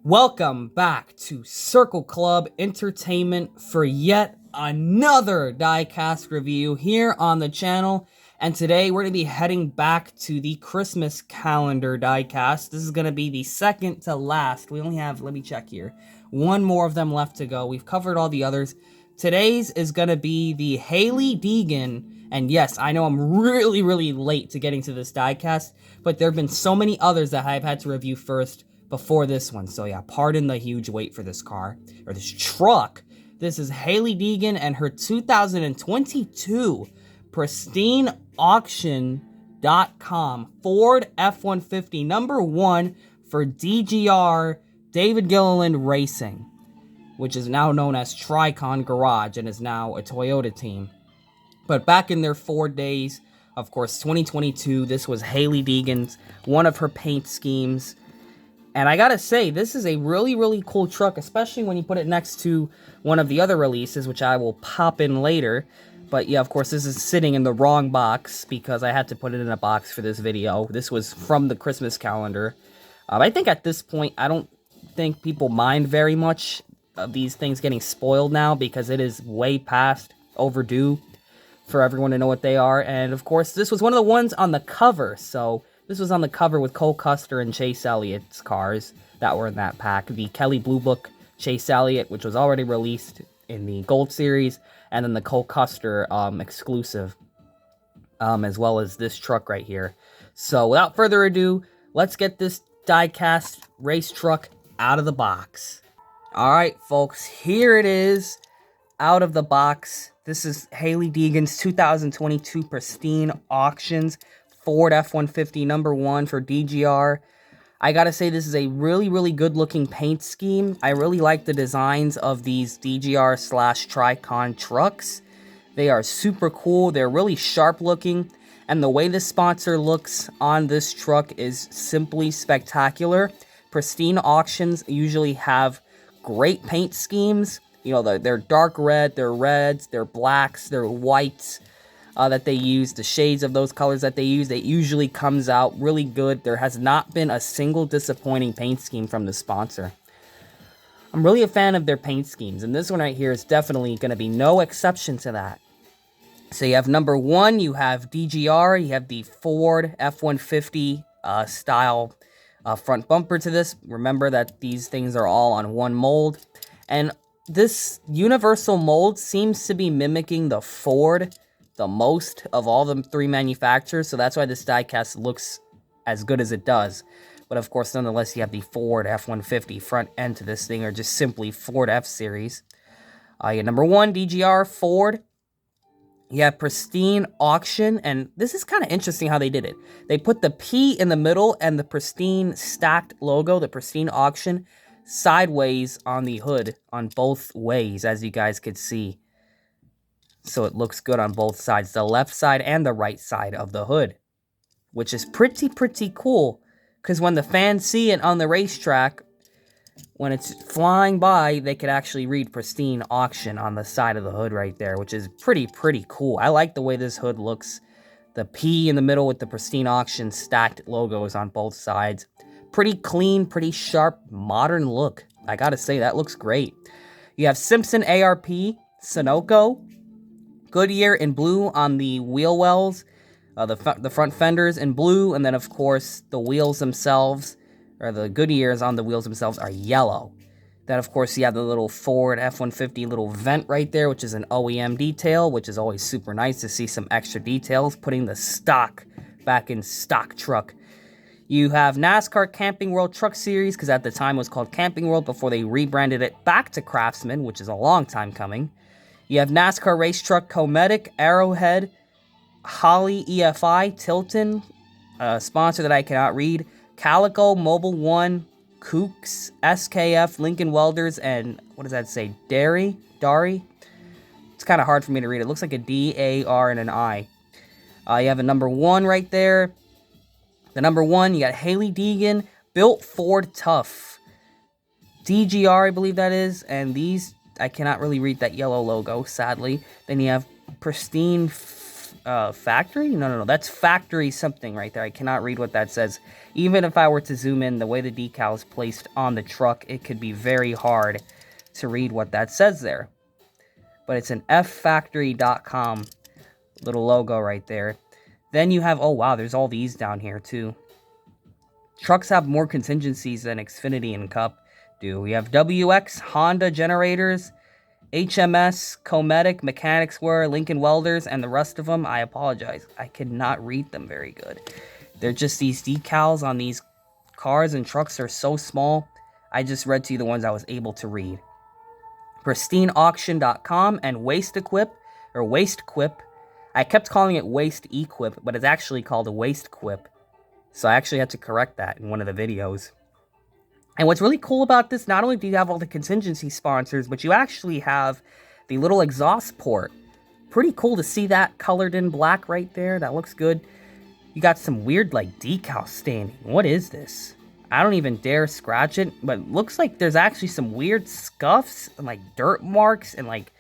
Welcome back to Circle Club Entertainment for yet another Diecast review here on the channel. And today we're going to be heading back to the Christmas calendar diecast. This is going to be the second to last. We only have, let me check here, one more of them left to go. We've covered all the others. Today's is going to be the Hailie Deegan. And yes, I know I'm really late to getting to this diecast, but there have been so many others that I've had to review first before this one. So yeah, pardon the huge wait for this car, or this truck. This is Hailie Deegan and her 2022 Pristine Auction.com Ford F-150 #1 for DGR David Gilliland Racing, which is now known as Tricon Garage and is now a Toyota team. But back in their Ford days, of course, 2022, this was Hailie Deegan's, one of her paint schemes. And I gotta say, this is a really cool truck, especially when you put it next to one of the other releases, which I will pop in later. But yeah, of course, this is sitting in the wrong box because I had to put it in a box for this video. This was from the Christmas calendar. I think at this point, I don't think people mind very much of these things getting spoiled now because it is way past overdue for everyone to know what they are. And of course, this was one of the ones on the cover, so this was on the cover with Cole Custer and Chase Elliott's cars that were in that pack. The Kelly Blue Book Chase Elliott, which was already released in the Gold Series, and then the Cole Custer exclusive, as well as this truck right here. So without further ado, let's get this diecast race truck out of the box. Alright folks, here it is, out of the box. This is Hailie Deegan's 2022 Pristine Auctions Ford F-150 #1 for DGR. I gotta say, this is a really good looking paint scheme. I really like the designs of these DGR/Tricon trucks. They are super cool. They're really sharp looking. And the way the sponsor looks on this truck is simply spectacular. Pristine Auctions usually have great paint schemes. You know, they're dark red, they're reds, they're blacks, they're whites. That they use, the shades of those colors that they use, it usually comes out really good. There has not been a single disappointing paint scheme from the sponsor. I'm really a fan of their paint schemes, and this one right here is definitely going to be no exception to that. So you have #1, you have DGR, you have the Ford F-150 style front bumper to this. Remember that these things are all on one mold, and this universal mold seems to be mimicking the Ford the most of all the three manufacturers, so that's why this diecast looks as good as it does. But of course, nonetheless, you have the Ford F-150 front end to this thing, or just simply Ford F-Series. You have #1, DGR, Ford. You have Pristine Auction, and this is kind of interesting how they did it. They put the P in the middle and the Pristine stacked logo, the Pristine Auction, sideways on the hood on both ways, as you guys could see. So it looks good on both sides, the left side and the right side of the hood, which is pretty cool, because when the fans see it on the racetrack, when it's flying by, they could actually read Pristine Auction on the side of the hood right there, which is pretty cool. I like the way this hood looks. The P in the middle with the Pristine Auction stacked logos on both sides. Pretty clean, pretty sharp, modern look. I gotta say, that looks great. You have Simpson ARP, Sunoco, Goodyear in blue on the wheel wells, the front fenders in blue, and then of course the wheels themselves, or the Goodyears on the wheels themselves, are yellow. Then of course you have the little Ford F-150 little vent right there, which is an OEM detail, which is always super nice to see some extra details, putting the stock back in stock truck. You have NASCAR Camping World Truck Series, because at the time it was called Camping World before they rebranded it back to Craftsman, which is a long time coming. You have NASCAR Race Truck Cometic, Arrowhead, Hailie EFI, Tilton, a sponsor that I cannot read, Calico, Mobile One, Kooks, SKF, Lincoln Welders, and what does that say? Dari? It's kind of hard for me to read. It looks like a D-A-R and an I. You have a #1 right there. The #1, you got Hailie Deegan, Built Ford Tough. DGR, I believe that is, and these, I cannot really read that yellow logo, sadly. Then you have Pristine factory? No. That's factory something right there. I cannot read what that says. Even if I were to zoom in, the way the decal is placed on the truck, it could be very hard to read what that says there. But it's an ffactory.com little logo right there. Then you have, oh wow, there's all these down here too. Trucks have more contingencies than Xfinity and Cup do. We have WX, Honda Generators, HMS, Cometic, Mechanics Wear, Lincoln Welders, and the rest of them. I apologize. I could not read them very good. They're just these decals on these cars and trucks are so small. I just read to you the ones I was able to read. PristineAuction.com and Waste Equip. I kept calling it Waste Equip, but it's actually called a Waste Quip. So I actually had to correct that in one of the videos. And what's really cool about this, not only do you have all the contingency sponsors, but you actually have the little exhaust port. Pretty cool to see that colored in black right there. That looks good. You got some weird, like, decal staining. What is this? I don't even dare scratch it, but it looks like there's actually some weird scuffs and, like, dirt marks and, like,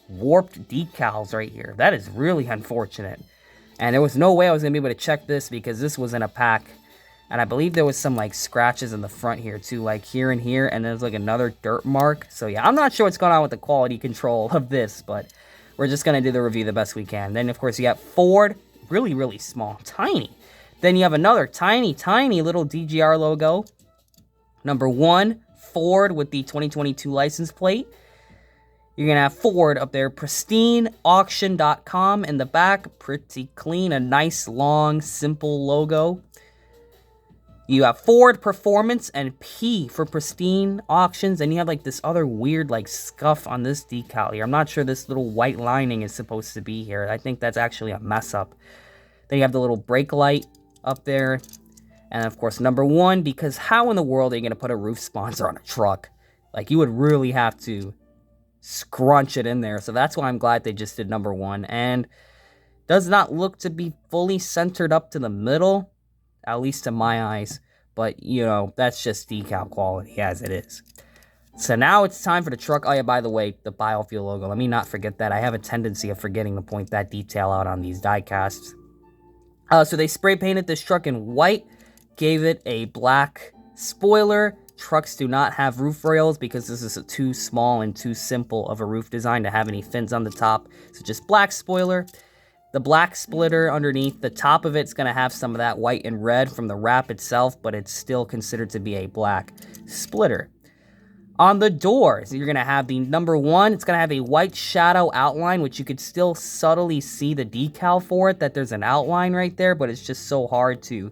warped decals right here. That is really unfortunate. And there was no way I was going to be able to check this because this was in a pack. And I believe there was some, like, scratches in the front here, too, like here and here. And there's, like, another dirt mark. So, yeah, I'm not sure what's going on with the quality control of this, but we're just going to do the review the best we can. Then, of course, you got Ford. Really, really small. Tiny. Then you have another tiny, tiny little DGR logo. Number 1, Ford with the 2022 license plate. You're going to have Ford up there. PristineAuction.com in the back. Pretty clean. A nice, long, simple logo. You have Ford Performance and P for Pristine Auctions. And you have like this other weird like scuff on this decal here. I'm not sure this little white lining is supposed to be here. I think that's actually a mess up. Then you have the little brake light up there. And of course, number 1, because how in the world are you going to put a roof sponsor on a truck? Like, you would really have to scrunch it in there. So that's why I'm glad they just did number 1. And does not look to be fully centered up to the middle, at least to my eyes. But, you know, that's just decal quality as it is. So now it's time for the truck. Oh, yeah, by the way, the biofuel logo. Let me not forget that. I have a tendency of forgetting to point that detail out on these diecasts. So they spray painted this truck in white, gave it a black spoiler. Trucks do not have roof rails because this is too small and too simple of a roof design to have any fins on the top. So just black spoiler. The black splitter underneath, the top of it's going to have some of that white and red from the wrap itself, but it's still considered to be a black splitter. On the doors, you're going to have the number 1. It's going to have a white shadow outline, which you could still subtly see the decal for it, that there's an outline right there, but it's just so hard to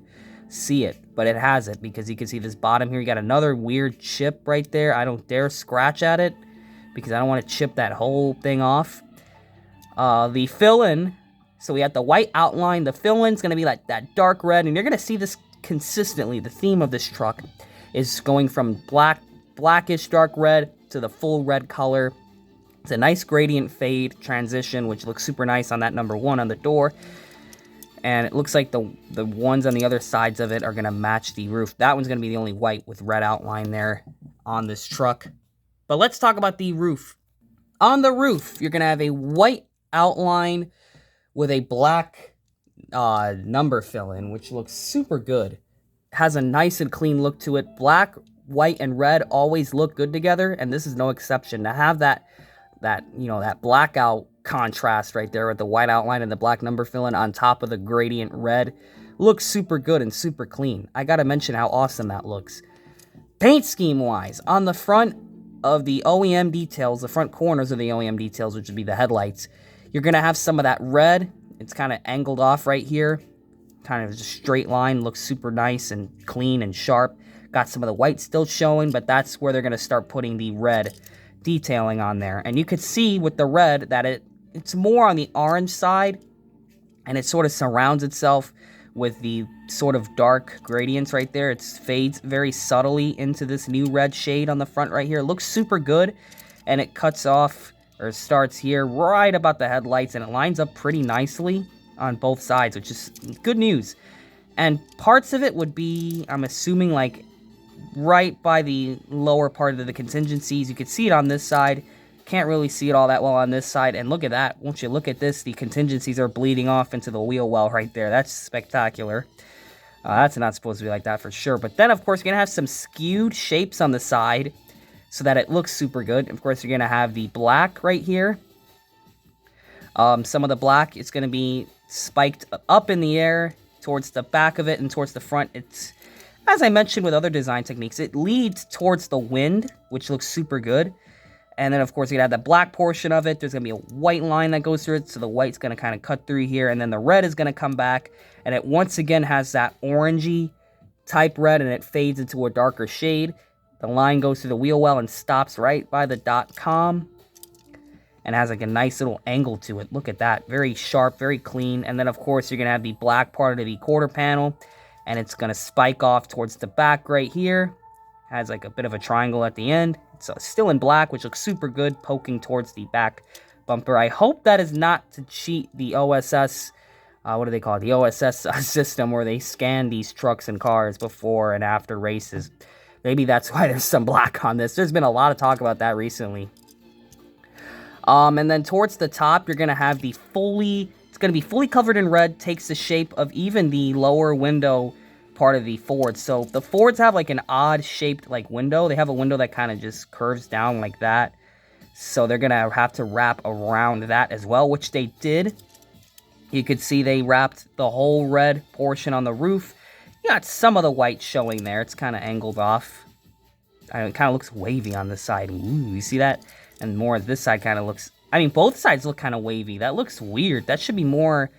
see it. But it has it, because you can see this bottom here. You got another weird chip right there. I don't dare scratch at it, because I don't want to chip that whole thing off. The fill-in, so we have the white outline. The fill-in's going to be like that dark red, and you're going to see this consistently. The theme of this truck is going from blackish dark red to the full red color. It's a nice gradient fade transition, which looks super nice on that number 1 on the door. And it looks like the ones on the other sides of it are going to match the roof. That one's going to be the only white with red outline there on this truck. But let's talk about the roof. On the roof, you're going to have a white outline with a black number fill-in, which looks super good. Has a nice and clean look to it. Black, white, and red always look good together, and this is no exception. To have that blackout contrast right there with the white outline and the black number fill-in on top of the gradient red looks super good and super clean. I gotta mention how awesome that looks. Paint scheme wise, on the front of the OEM details, the front corners of the OEM details, which would be the headlights, you're gonna have some of that red. It's kind of angled off right here, kind of just straight line, looks super nice and clean and sharp. Got some of the white still showing, but that's where they're gonna start putting the red detailing on there. And you could see with the red that it's more on the orange side, and it sort of surrounds itself with the sort of dark gradients right there. It fades very subtly into this new red shade on the front right here. It looks super good, and it cuts off or starts here right about the headlights, and it lines up pretty nicely on both sides, which is good news. And parts of it would be, I'm assuming, like right by the lower part of the contingencies. You could see it on this side. Can't really see it all that well on this side. And look at that. Once you look at this, the contingencies are bleeding off into the wheel well right there. That's spectacular. That's not supposed to be like that for sure. But then, of course, you're going to have some skewed shapes on the side so that it looks super good. Of course, you're going to have the black right here. Some of the black is going to be spiked up in the air towards the back of it and towards the front. It's, as I mentioned with other design techniques, it leads towards the wind, which looks super good. And then, of course, you're going to have the black portion of it. There's going to be a white line that goes through it, so the white's going to kind of cut through here. And then the red is going to come back, and it once again has that orangey type red, and it fades into a darker shade. The line goes through the wheel well and stops right by the .com. And has like a nice little angle to it. Look at that. Very sharp, very clean. And then, of course, you're going to have the black part of the quarter panel. And it's going to spike off towards the back right here. Has like a bit of a triangle at the end. It's still in black, which looks super good, poking towards the back bumper. I hope that is not to cheat the OSS, what do they call it? The OSS system where they scan these trucks and cars before and after races. Maybe that's why there's some black on this. There's been a lot of talk about that recently. And then towards the top, you're going to have it's going to be fully covered in red, takes the shape of even the lower window part of the Fords. So the Fords have like an odd shaped like window. They have a window that kind of just curves down like that. So they're going to have to wrap around that as well, which they did. You could see they wrapped the whole red portion on the roof. You got some of the white showing there. It's kind of angled off. It kind of looks wavy on this side. Ooh, you see that? And more this side kind of looks... I mean, both sides look kind of wavy. That looks weird. That should be more...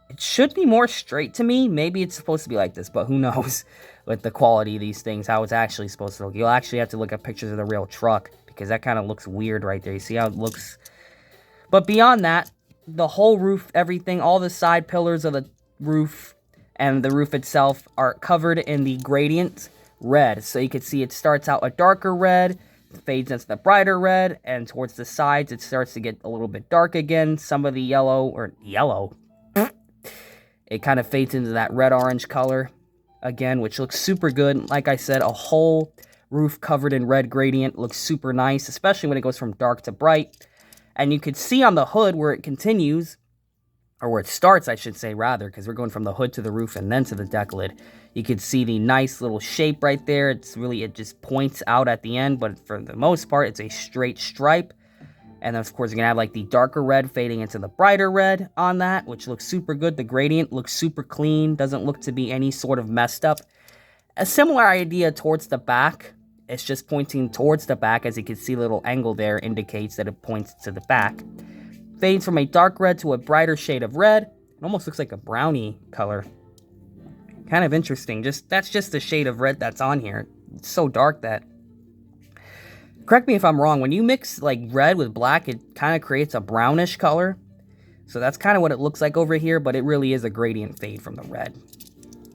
It should be more straight to me. Maybe it's supposed to be like this, but who knows with the quality of these things, how it's actually supposed to look. You'll actually have to look at pictures of the real truck, because that kind of looks weird right there. You see how it looks? But beyond that, the whole roof, everything, all the side pillars of the roof and the roof itself are covered in the gradient red. So you can see it starts out a darker red, fades into the brighter red, and towards the sides it starts to get a little bit dark again. Some of the yellow, it kind of fades into that red-orange color again, which looks super good. Like I said, a whole roof covered in red gradient looks super nice, especially when it goes from dark to bright. And you could see on the hood where it continues, or where it starts, I should say, rather, because we're going from the hood to the roof and then to the deck lid. You can see the nice little shape right there. It just points out at the end, but for the most part, it's a straight stripe. And then, of course, you're going to have, like, the darker red fading into the brighter red on that, which looks super good. The gradient looks super clean, doesn't look to be any sort of messed up. A similar idea towards the back. It's just pointing towards the back. As you can see, a little angle there indicates that it points to the back. Fades from a dark red to a brighter shade of red. It almost looks like a brownie color. Kind of interesting. That's just the shade of red that's on here. It's so dark that... Correct me if I'm wrong. When you mix like red with black, it kind of creates a brownish color. So that's kind of what it looks like over here, but it really is a gradient fade from the red.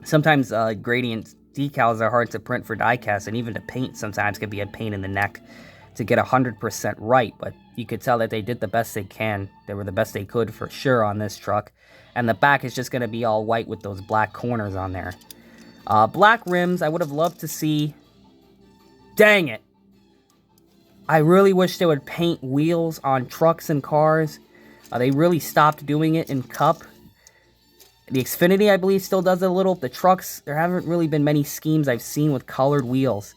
Sometimes gradient decals are hard to print for diecast, and even to paint sometimes can be a pain in the neck to get 100% right, but you could tell that they did the best they can. They were the best they could for sure on this truck. And the back is just going to be all white with those black corners on there. Black rims, I would have loved to see... Dang it! I really wish they would paint wheels on trucks and cars. They really stopped doing it in Cup. The Xfinity, I believe, still does it a little. The trucks, there haven't really been many schemes I've seen with colored wheels.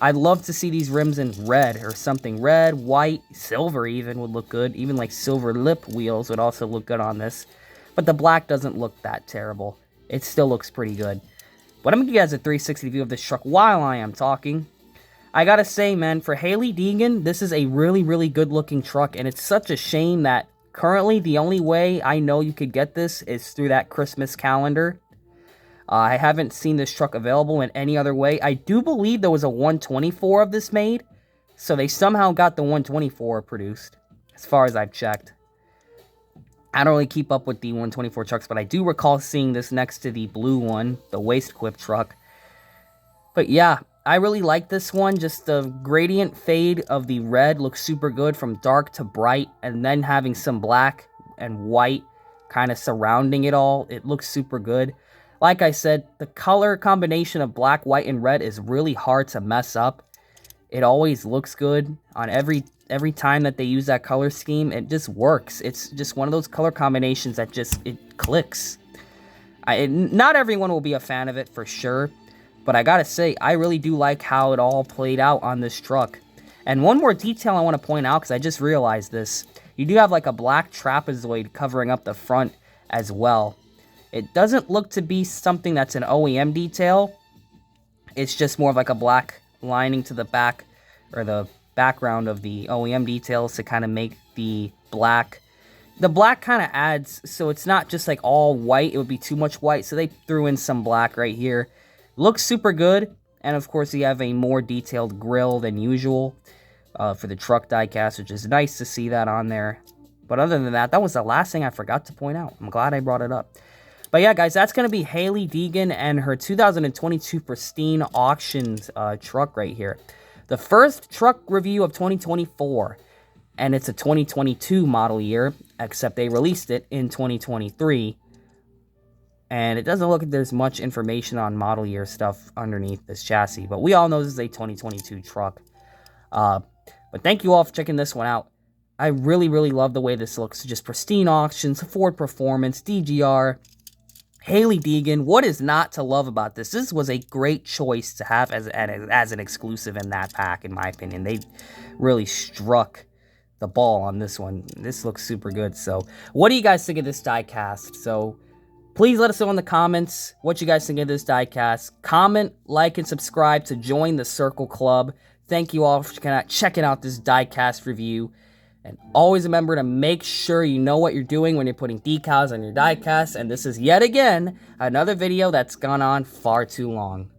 I'd love to see these rims in red or something. Red, white, silver even would look good. Even like silver lip wheels would also look good on this. But the black doesn't look that terrible. It still looks pretty good. But I'm going to give you guys a 360 view of this truck while I am talking. I gotta say, man, for Hailie Deegan, this is a really, really good looking truck. And it's such a shame that currently the only way I know you could get this is through that Christmas calendar. I haven't seen this truck available in any other way. I do believe there was a 124 of this made. So they somehow got the 124 produced, as far as I've checked. I don't really keep up with the 124 trucks, but I do recall seeing this next to the blue one, the Waste Quip truck. But yeah, I really like this one. Just the gradient fade of the red looks super good from dark to bright, and then having some black and white kind of surrounding it all. It looks super good. Like I said, the color combination of black, white, and red is really hard to mess up. it always looks good on every time that they use that color scheme. It just works. It's just one of those color combinations that it clicks. Not everyone will be a fan of it for sure, but I gotta say, I really do like how it all played out on this truck. And one more detail I want to point out, because I just realized this. You do have like a black trapezoid covering up the front as well. It doesn't look to be something that's an OEM detail. It's just more of like a black lining to the back, or the background of the OEM details to kind of make the black. The black kind of adds, so it's not just like all white. It would be too much white, so they threw in some black right here. Looks super good. And of course, you have a more detailed grille than usual for the truck diecast, which is nice to see that on there. But other than that, that was the last thing I forgot to point out. I'm glad I brought it up. But yeah, guys, that's going to be Hailie Deegan and her 2022 Pristine auctioned truck right here. The first truck review of 2024. And it's a 2022 model year, except they released it in 2023. And it doesn't look like there's much information on model year stuff underneath this chassis. But we all know this is a 2022 truck. But thank you all for checking this one out. I really, really love the way this looks. Just pristine auctions, Ford Performance, DGR, Hailie Deegan. What is not to love about this? This was a great choice to have as an exclusive in that pack, in my opinion. They really struck the ball on this one. This looks super good. So what do you guys think of this diecast? So please let us know in the comments what you guys think of this diecast. Comment, like, and subscribe to join the Circle Club. Thank you all for checking out this diecast review. And always remember to make sure you know what you're doing when you're putting decals on your diecast. And this is yet again another video that's gone on far too long.